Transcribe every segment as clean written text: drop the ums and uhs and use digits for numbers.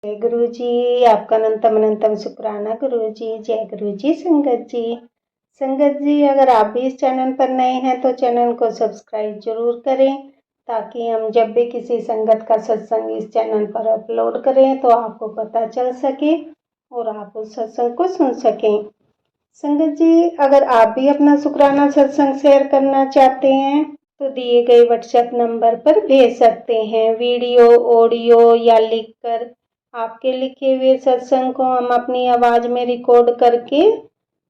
जय गुरु जी। आपका अनंतम अनंतम शुक्राना गुरु जी। जय गुरु जी। संगत जी, अगर आप भी इस चैनल पर नए हैं तो चैनल को सब्सक्राइब जरूर करें, ताकि हम जब भी किसी संगत का सत्संग इस चैनल पर अपलोड करें तो आपको पता चल सके और आप उस सत्संग को सुन सकें। संगत जी, अगर आप भी अपना शुक्राना सत्संग शेयर करना चाहते हैं तो दिए गए व्हाट्सएप नंबर पर भेज सकते हैं। वीडियो, ऑडियो या लिखकर आपके लिखे हुए सत्संग को हम अपनी आवाज में रिकॉर्ड करके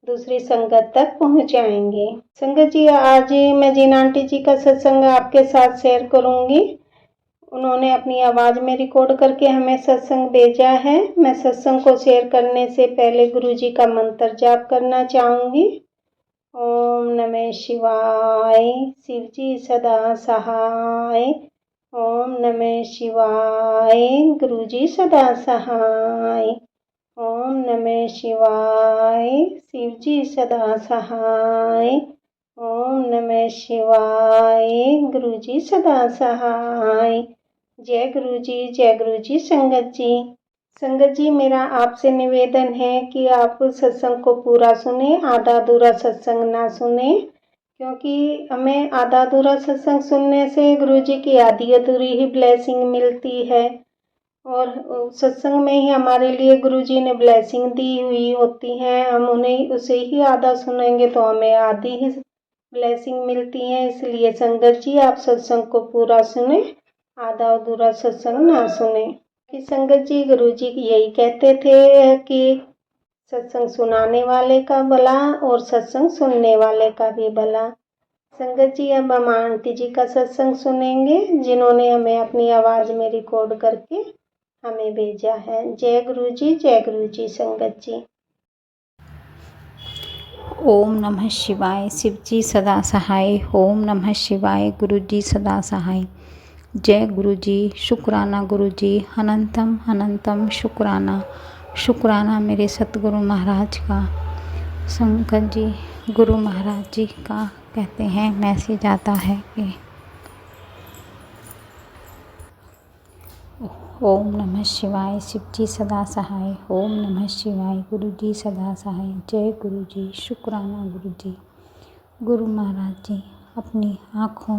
दूसरी संगत तक पहुंचाएंगे। संगत जी, आज मैं जिन आंटी जी का सत्संग आपके साथ शेयर करूंगी, उन्होंने अपनी आवाज में रिकॉर्ड करके हमें सत्संग भेजा है। मैं सत्संग को शेयर करने से पहले गुरु जी का मंत्र जाप करना चाहूंगी। ओम नमः शिवाय, शिव जी सदा सहाय। ओम नमः शिवाय, गुरु जी सदा सहाय। ओम नमः शिवाय, शिव जी सदा सहाय। ओम नमः शिवाय, गुरु जी सदा सहाय। जय गुरु जी। जय गुरु जी। संगत जी, मेरा आपसे निवेदन है कि आप सत्संग को पूरा सुने, आधा अधूरा सत्संग ना सुने, क्योंकि हमें आधा अधूरा सत्संग सुनने से गुरु जी की आधी अधूरी ही ब्लेसिंग मिलती है, और सत्संग में ही हमारे लिए गुरु जी ने ब्लेसिंग दी हुई होती है। हम उन्हें उसे ही आधा सुनेंगे तो हमें आधी ही ब्लेसिंग मिलती है। इसलिए संगत जी, आप सत्संग को पूरा सुने, आधा अधूरा सत्संग ना सुने। कि संगत जी, गुरु जी यही कहते थे कि सत्संग सुनाने वाले का भला और सत्संग सुनने वाले का भी भला। संगत जी, अब हम आंटी जी का सत्संग सुनेंगे, जिन्होंने हमें अपनी आवाज में रिकॉर्ड करके हमें भेजा है। जय गुरु जी। जय गुरु जी। संगत जी, ओम नमः शिवाय, शिव जी सदा सहाय। ओम नमः शिवाय, गुरु जी सदा सहाय। जय गुरु जी। शुक्राना गुरु जी, अनंतम अनंतम शुक्राना। शुक्राना मेरे सतगुरु महाराज का। संगत जी, गुरु महाराज जी का कहते हैं मैसेज आता है कि ओम नमः शिवाय, शिव जी सदा सहाय। ओम नमः शिवाय, गुरु जी सदा सहाय। जय गुरु जी। शुक्राना गुरु जी। गुरु महाराज जी अपनी आँखों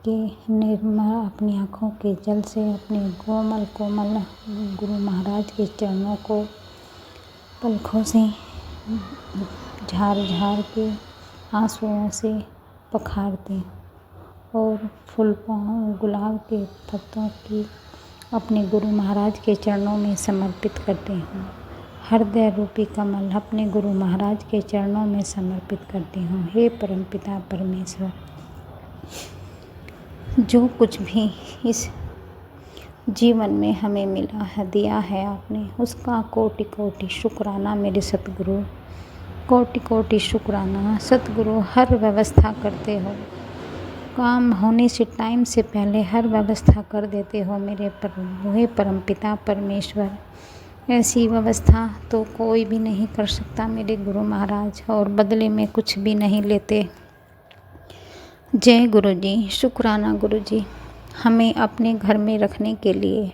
के निर्मल, अपनी आँखों के जल से अपने कोमल कोमल गुरु महाराज के चरणों को पलकों से झार झार के आंसुओं से पखारते और फूल गुलाब के पत्तों की अपने गुरु महाराज के चरणों में समर्पित करते हूँ। हृदय रूपी कमल अपने गुरु महाराज के चरणों में समर्पित करती हूँ। हे परमपिता परमेश्वर, जो कुछ भी इस जीवन में हमें मिला है, दिया है आपने, उसका कोटि कोटि शुक्राना मेरे सतगुरु। कोटि कोटि शुक्राना सतगुरु। हर व्यवस्था करते हो, काम होने से टाइम से पहले हर व्यवस्था कर देते हो मेरे प्रभु। हे परमपिता परमेश्वर, ऐसी व्यवस्था तो कोई भी नहीं कर सकता मेरे गुरु महाराज, और बदले में कुछ भी नहीं लेते। जय गुरु जी। शुक्राना गुरु जी, हमें अपने घर में रखने के लिए,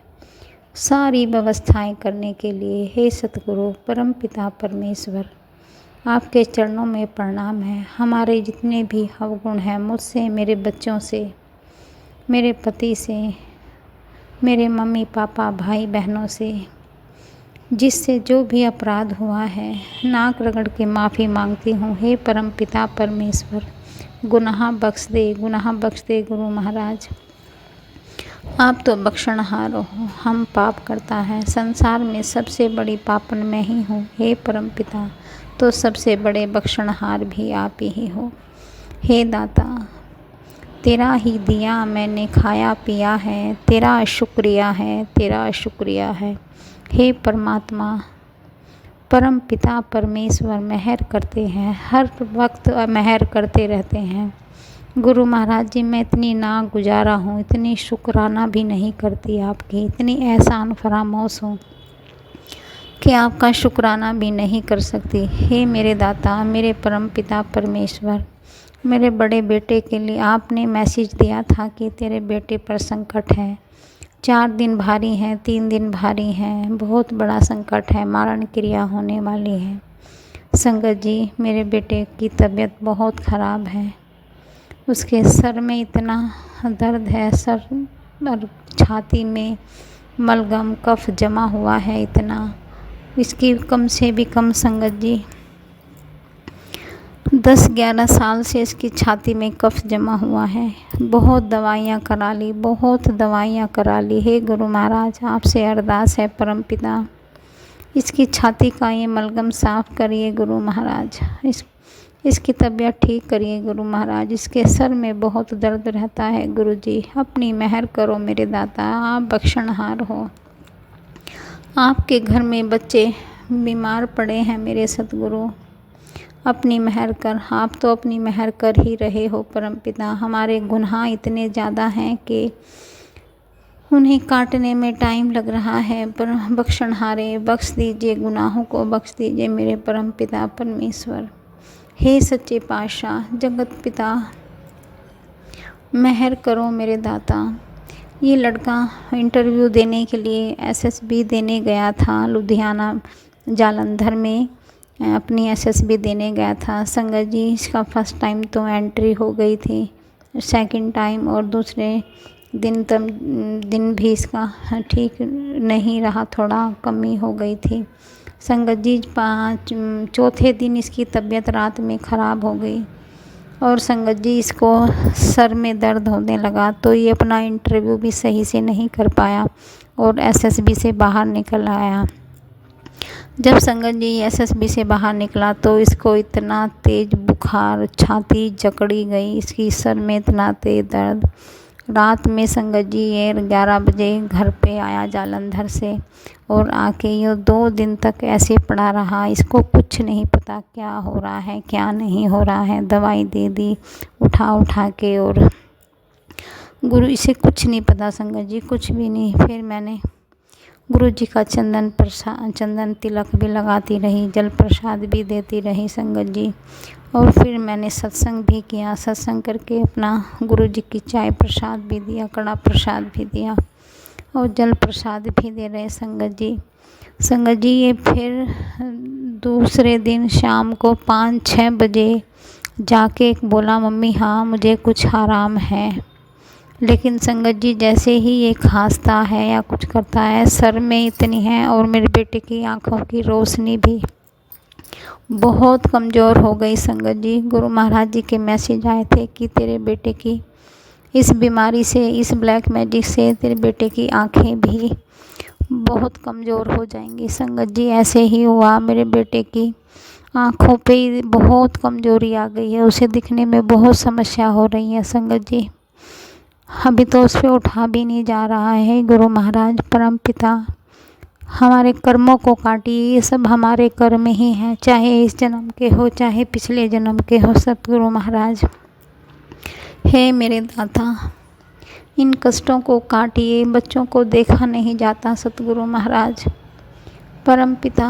सारी व्यवस्थाएं करने के लिए हे सतगुरु परमपिता परमेश्वर, आपके चरणों में प्रणाम है। हमारे जितने भी अवगुण हैं, मुझसे, मेरे बच्चों से, मेरे पति से, मेरे मम्मी पापा भाई बहनों से, जिससे जो भी अपराध हुआ है, नाक रगड़ के माफ़ी मांगती हूँ। हे परमपिता परमेश्वर, गुनाह बख्श दे गुरु महाराज। आप तो बख्शनहार हो, हम पाप करता है। संसार में सबसे बड़ी पापन मैं ही हूँ। हे परमपिता, तो सबसे बड़े बख्शनहार भी आप ही हो। हे दाता, तेरा ही दिया मैंने खाया पिया है, तेरा शुक्रिया है, तेरा शुक्रिया है। हे परमात्मा, परम पिता परमेश्वर मेहर करते हैं, हर वक्त मेहर करते रहते हैं। गुरु महाराज जी, मैं इतनी ना गुजारा हूँ, इतनी शुक्राना भी नहीं करती आपकी, इतनी एहसान फरामोश हूँ कि आपका शुक्राना भी नहीं कर सकती। हे मेरे दाता, मेरे परम पिता परमेश्वर, मेरे बड़े बेटे के लिए आपने मैसेज दिया था कि तेरे बेटे पर संकट है, 4 दिन भारी हैं, 3 दिन भारी हैं, बहुत बड़ा संकट है, मारण क्रिया होने वाली है। संगत जी, मेरे बेटे की तबीयत बहुत ख़राब है। उसके सर में इतना दर्द है, सर और छाती में मलगम कफ जमा हुआ है इतना। इसकी कम से भी कम संगत जी 10-11 साल से इसकी छाती में कफ जमा हुआ है। बहुत दवाइयाँ करा ली, बहुत दवाइयाँ करा ली। हे गुरु महाराज, आपसे अरदास है परमपिता, इसकी छाती का ये मलगम साफ़ करिए गुरु महाराज। इसकी तबीयत ठीक करिए गुरु महाराज। इसके सर में बहुत दर्द रहता है गुरु जी, अपनी मेहर करो मेरे दाता, आप बख्शनहार हो। आपके घर में बच्चे बीमार पड़े हैं मेरे सतगुरु, अपनी मेहर कर। आप तो अपनी मेहर कर ही रहे हो परमपिता। हमारे गुनाह इतने ज़्यादा हैं कि उन्हें काटने में टाइम लग रहा है, पर बख्शनहारे बख्श दीजिए, गुनाहों को बख्श दीजिए मेरे परमपिता परमेश्वर। हे सच्चे पातशाह जगत पिता, मेहर करो मेरे दाता। ये लड़का इंटरव्यू देने के लिए एसएसबी देने गया था, लुधियाना जालंधर में अपनी एसएसबी देने गया था। संगत जी, इसका फर्स्ट टाइम तो एंट्री हो गई थी, सेकंड टाइम और दूसरे दिन भी इसका ठीक नहीं रहा, थोड़ा कमी हो गई थी। संगत जी, चौथे दिन इसकी तबीयत रात में ख़राब हो गई और संगत जी इसको सर में दर्द होने लगा, तो ये अपना इंटरव्यू भी सही से नहीं कर पाया और एसएसबी से बाहर निकल आया। जब संगत जी एसएसबी से बाहर निकला तो इसको इतना तेज़ बुखार, छाती जकड़ी गई, इसकी सर में इतना तेज़ दर्द। रात में संगत जी ये 11 बजे घर पे आया जालंधर से और आके ये 2 दिन तक ऐसे पड़ा रहा। इसको कुछ नहीं पता क्या हो रहा है, क्या नहीं हो रहा है। दवाई दे दी उठा उठा के और गुरु इसे कुछ नहीं पता संगत जी, कुछ भी नहीं। फिर मैंने गुरु जी का चंदन तिलक भी लगाती रही, जल प्रसाद भी देती रही संगत जी। और फिर मैंने सत्संग भी किया, सत्संग करके अपना गुरु जी की चाय प्रसाद भी दिया, कड़ा प्रसाद भी दिया और जल प्रसाद भी दे रहे संगत जी। संगत जी ये फिर दूसरे दिन शाम को 5-6 बजे जाके बोला, मम्मी हाँ मुझे कुछ आराम है। लेकिन संगत जी जैसे ही ये खांसता है या कुछ करता है, सर में इतनी है और मेरे बेटे की आँखों की रोशनी भी बहुत कमज़ोर हो गई संगत जी। गुरु महाराज जी के मैसेज आए थे कि तेरे बेटे की इस बीमारी से, इस ब्लैक मैजिक से तेरे बेटे की आँखें भी बहुत कमज़ोर हो जाएंगी। संगत जी ऐसे ही हुआ, मेरे बेटे की आँखों पे बहुत कमज़ोरी आ गई है, उसे दिखने में बहुत समस्या हो रही है संगत जी। अभी तो उस पर उठा भी नहीं जा रहा है। गुरु महाराज परमपिता, हमारे कर्मों को काटिए, ये सब हमारे कर्म ही हैं, चाहे इस जन्म के हो चाहे पिछले जन्म के हो। सतगुरु महाराज हे मेरे दाता, इन कष्टों को काटिए, बच्चों को देखा नहीं जाता सतगुरु महाराज परमपिता,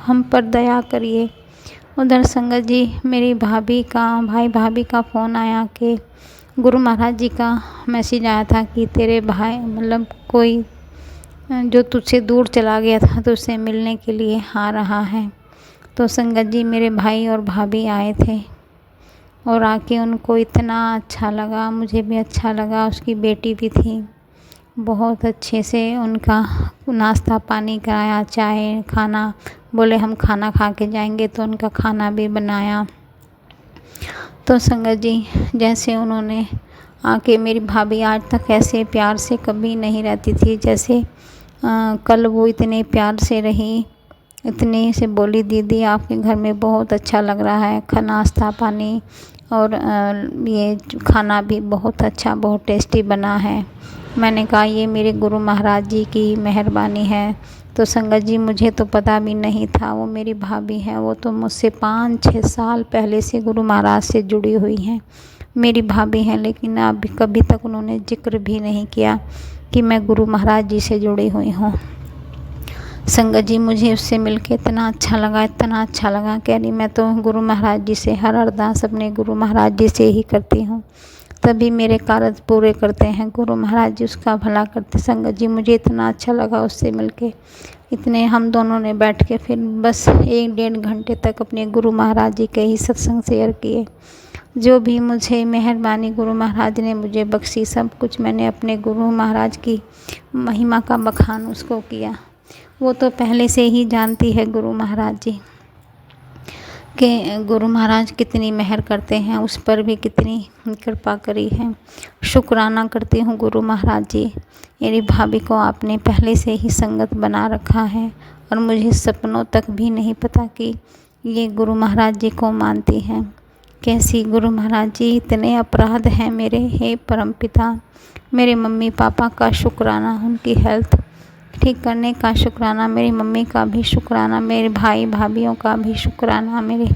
हम पर दया करिए। उधर संगत जी मेरी भाभी का फ़ोन आया कि गुरु महाराज जी का मैसेज आया था कि तेरे भाई मतलब कोई जो तुझसे दूर चला गया था तो उससे मिलने के लिए आ रहा है। तो संगत जी मेरे भाई और भाभी आए थे और आके उनको इतना अच्छा लगा, मुझे भी अच्छा लगा, उसकी बेटी भी थी, बहुत अच्छे से उनका नाश्ता पानी कराया, चाय खाना, बोले हम खाना खा के जाएंगे तो उनका खाना भी बनाया। तो संगत जी जैसे उन्होंने आके, मेरी भाभी आज तक ऐसे प्यार से कभी नहीं रहती थी जैसे कल वो इतने प्यार से रही, इतने से बोली दीदी आपके घर में बहुत अच्छा लग रहा है, नाश्ता पानी और ये खाना भी बहुत अच्छा, बहुत टेस्टी बना है। मैंने कहा ये मेरे गुरु महाराज जी की मेहरबानी है। तो संगत जी मुझे तो पता भी नहीं था, वो मेरी भाभी है, वो तो मुझसे 5-6 साल पहले से गुरु महाराज से जुड़ी हुई हैं, मेरी भाभी हैं, लेकिन अभी कभी तक उन्होंने जिक्र भी नहीं किया कि मैं गुरु महाराज जी से जुड़ी हुई हूँ। संगत जी मुझे उससे मिलके इतना अच्छा लगा, इतना अच्छा लगा, कह रही मैं तो गुरु महाराज जी से हर अरदास अपने गुरु महाराज जी से ही करती हूँ। तभी मेरे कार्य पूरे करते हैं गुरु महाराज जी, उसका भला करते। संगत जी मुझे इतना अच्छा लगा उससे मिलके, इतने हम दोनों ने बैठ के फिर बस 1-1.5 घंटे तक अपने गुरु महाराज जी के ही सत्संग शेयर किए। जो भी मुझे मेहरबानी गुरु महाराज ने मुझे बख्शी, सब कुछ मैंने अपने गुरु महाराज की महिमा का बखान उसको किया। वो तो पहले से ही जानती है गुरु महाराज जी कि गुरु महाराज कितनी मेहर करते हैं, उस पर भी कितनी कृपा करी है। शुक्राना करती हूँ गुरु महाराज जी, मेरी भाभी को आपने पहले से ही संगत बना रखा है और मुझे सपनों तक भी नहीं पता कि ये गुरु महाराज जी को मानती हैं। कैसी गुरु महाराज जी, इतने अपराध हैं मेरे, हे परमपिता। मेरे मम्मी पापा का शुक्राना, उनकी हेल्थ ठीक करने का शुक्राना, मेरी मम्मी का भी शुक्राना, मेरे भाई भाभीयों का भी शुक्राना, मेरे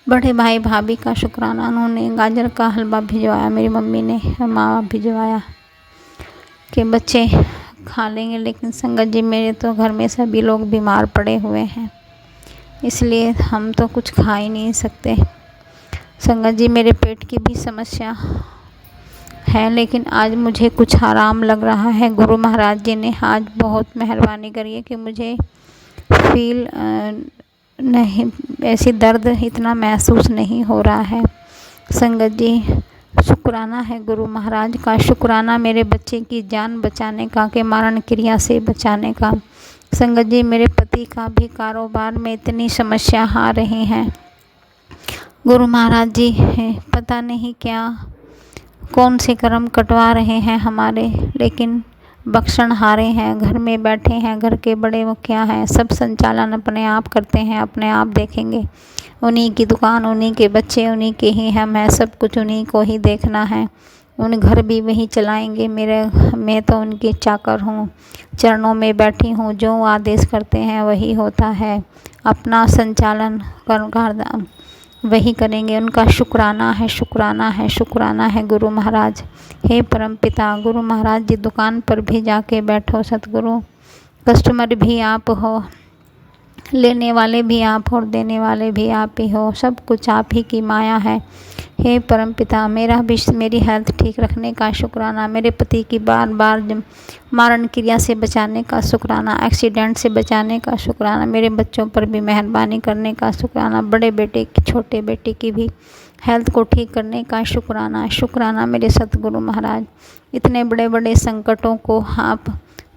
बड़े भाई भाभी का शुक्राना। उन्होंने गाजर का हलवा भिजवाया, मेरी मम्मी ने मावा भिजवाया कि बच्चे खा लेंगे। लेकिन संगत जी मेरे तो घर में सभी लोग बीमार पड़े हुए हैं, इसलिए हम तो कुछ खा ही नहीं सकते। संगत जी मेरे पेट की भी समस्या है, लेकिन आज मुझे कुछ आराम लग रहा है। गुरु महाराज जी ने आज बहुत मेहरबानी करी है कि मुझे फील नहीं, ऐसी दर्द इतना महसूस नहीं हो रहा है। संगत जी शुक्राना है गुरु महाराज का, शुक्राना मेरे बच्चे की जान बचाने का, के मारण क्रिया से बचाने का। संगत जी मेरे पति का भी कारोबार में इतनी समस्या आ रही हैं। गुरु महाराज जी पता नहीं क्या कौन से कर्म कटवा रहे हैं हमारे, लेकिन बख्शण हारे हैं, घर में बैठे हैं, घर के बड़े वो क्या हैं, सब संचालन अपने आप करते हैं, अपने आप देखेंगे। उन्हीं की दुकान, उन्हीं के बच्चे, उन्हीं के ही हम हैं, सब कुछ उन्हीं को ही देखना है। उन घर भी वही चलाएंगे। मैं तो उनकी चाकर हूँ, चरणों में बैठी हूँ, जो आदेश करते हैं वही होता है, अपना संचालन कर वही करेंगे। उनका शुक्राना है, शुक्राना है, शुक्राना है गुरु महाराज। हे परमपिता गुरु महाराज जी, दुकान पर भी जाके बैठो सतगुरु, कस्टमर भी आप हो, लेने वाले भी आप और देने वाले भी आप ही हो, सब कुछ आप ही की माया है। हे परमपिता मेरी हेल्थ ठीक रखने का शुक्राना, मेरे पति की बार बार मारण क्रिया से बचाने का शुक्राना, एक्सीडेंट से बचाने का शुक्राना, मेरे बच्चों पर भी मेहरबानी करने का शुक्राना, बड़े बेटे की छोटे बेटे की भी हेल्थ को ठीक करने का शुक्राना। शुक्राना मेरे सतगुरु महाराज, इतने बड़े बड़े संकटों को आप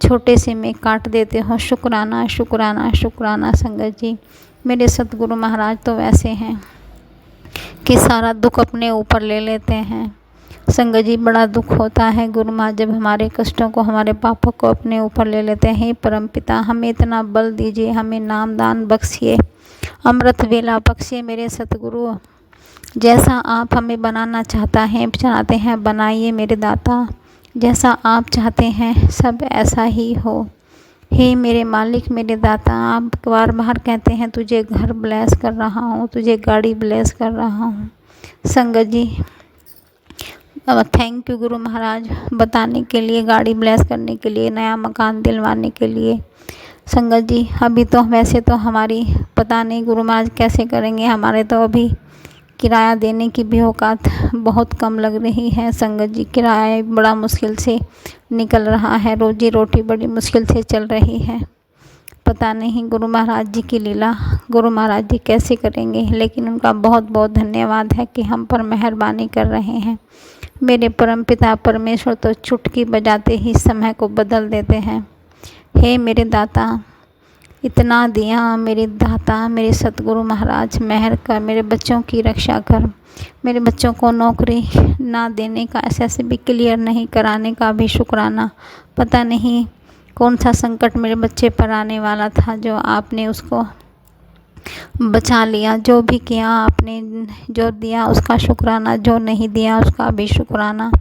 छोटे से में काट देते हो। शुक्राना शुक्राना शुक्राना। संगत जी मेरे सतगुरु महाराज तो वैसे हैं कि सारा दुख अपने ऊपर ले लेते हैं। संगत जी बड़ा दुख होता है गुरु माँ जब हमारे कष्टों को, हमारे पापों को अपने ऊपर ले लेते हैं। हे परमपिता हमें इतना बल दीजिए, हमें नाम दान बख्शिए, अमृत वेला बख्शिए मेरे सतगुरु। जैसा आप हमें बनाना चाहते हैं बनाइए मेरे दाता, जैसा आप चाहते हैं सब ऐसा ही हो। हे मेरे मालिक मेरे दाता, आप बार बार कहते हैं तुझे घर ब्लेस कर रहा हूँ, तुझे गाड़ी ब्लेस कर रहा हूँ। संगत जी थैंक यू गुरु महाराज, बताने के लिए, गाड़ी ब्लेस करने के लिए, नया मकान दिलवाने के लिए। संगत जी अभी तो वैसे तो हमारी पता नहीं गुरु महाराज कैसे करेंगे, हमारे तो अभी किराया देने की भी औकात बहुत कम लग रही है। संगत जी किराया बड़ा मुश्किल से निकल रहा है, रोजी रोटी बड़ी मुश्किल से चल रही है। पता नहीं गुरु महाराज जी की लीला, गुरु महाराज जी कैसे करेंगे, लेकिन उनका बहुत बहुत धन्यवाद है कि हम पर मेहरबानी कर रहे हैं। मेरे परमपिता परमेश्वर तो चुटकी बजाते ही समय को बदल देते हैं। हे मेरे दाता, इतना दिया मेरे दाता, मेरे सतगुरु महाराज मेहर कर, मेरे बच्चों की रक्षा कर, मेरे बच्चों को नौकरी ना देने का, SSB क्लियर नहीं कराने का भी शुक्राना। पता नहीं कौन सा संकट मेरे बच्चे पर आने वाला था, जो आपने उसको बचा लिया। जो भी किया आपने, जो दिया उसका शुक्राना, जो नहीं दिया उसका भी शुक्राना,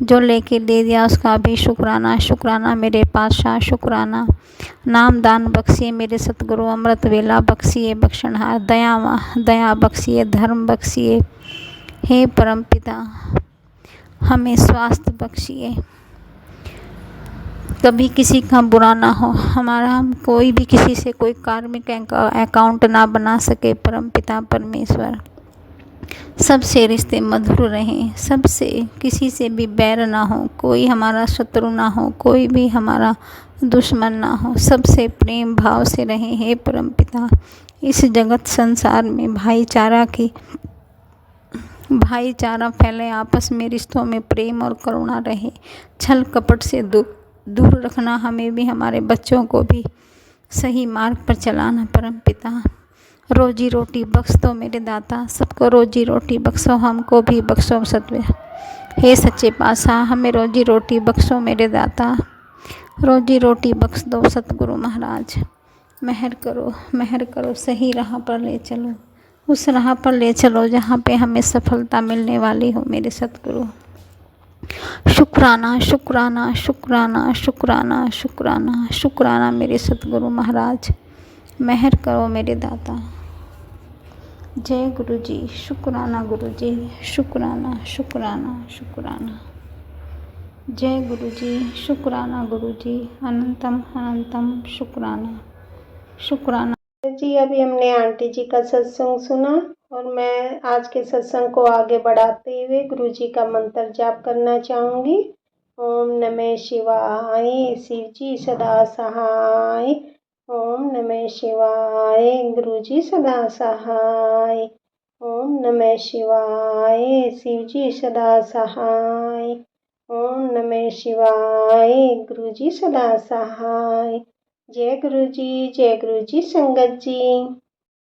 जो लेके दे दिया उसका भी शुक्राना। शुक्राना मेरे पातशाह, शुक्राना। नाम दान बख्शिए मेरे सतगुरु, अमृत वेला बख्शिए, बख्शनहार दया बख्शिए, धर्म बख्शिए। हे परमपिता हमें स्वास्थ्य बख्शिए, कभी किसी का बुरा ना हो, हमारा कोई भी किसी से कोई कार्मिक अकाउंट ना बना सके। परमपिता परमेश्वर सबसे रिश्ते मधुर रहें, सबसे किसी से भी बैर ना हो, कोई हमारा शत्रु ना हो, कोई भी हमारा दुश्मन ना हो, सबसे प्रेम भाव से रहें। हे परमपिता, इस जगत संसार में भाईचारा फैले, आपस में रिश्तों में प्रेम और करुणा रहे। छल कपट से दूर रखना, हमें भी हमारे बच्चों को भी सही मार्ग पर चलाना। परमपिता, रोजी रोटी बख्श दो मेरे दाता, सबको रोजी रोटी बख्शो, हमको भी बख्शो सत्य। हे सच्चे पातशाह, हमें रोजी रोटी बख्शो मेरे दाता, रोजी रोटी बख्श दो सतगुरु महाराज। मेहर करो, सही राह पर ले चलो, उस राह पर ले चलो जहाँ पे हमें सफलता मिलने वाली हो मेरे सतगुरु। शुक्राना शुक्राना शुक्राना शुक्राना शुक्राना शुक्राना मेरे सतगुरु महाराज, मेहर करो मेरे दाता। जय गुरु जी, शुक्राना गुरु जी, शुक्राना शुक्राना शुक्राना। जय गुरु जी, शुक्राना गुरु जी, अनंतम अनंतम शुक्राना शुक्राना। जी अभी हमने आंटी जी का सत्संग सुना और मैं आज के सत्संग को आगे बढ़ाते हुए गुरु जी का मंत्र जाप करना चाहूँगी। ओम नमः शिवाय, शिव जी सदा सहाय। ओम नमः शिवाय, गुरु जी सदा सहाय। ओम नमः शिवाय, शिव जी सदा सहाय। ओम नमः शिवाय, गुरु जी सदा सहाय। जय गुरु जी संगत जी।